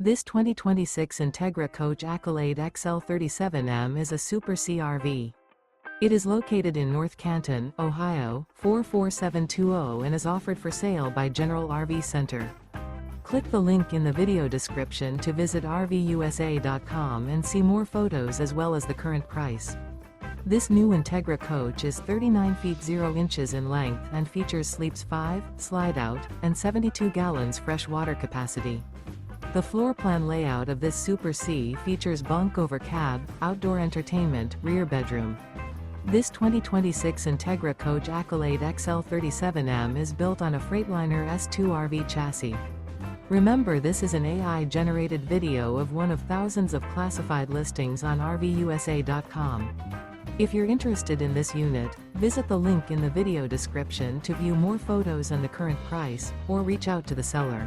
This 2026 Entegra Coach Accolade XL 37M is a Super CRV. It is located in North Canton, Ohio, 44720 and is offered for sale by General RV Center. Click the link in the video description to visit RVUSA.com and see more photos as well as the current price. This new Entegra coach is 39 feet 0 inches in length and features sleeps 5, slide-out, and 72 gallons fresh water capacity. The floor plan layout of this Super C features bunk over cab, outdoor entertainment, rear bedroom. This 2026 Entegra Coach Accolade XL 37M is built on a Freightliner S2RV chassis. Remember, this is an AI-generated video of one of thousands of classified listings on RVUSA.com. If you're interested in this unit, visit the link in the video description to view more photos and the current price, or reach out to the seller.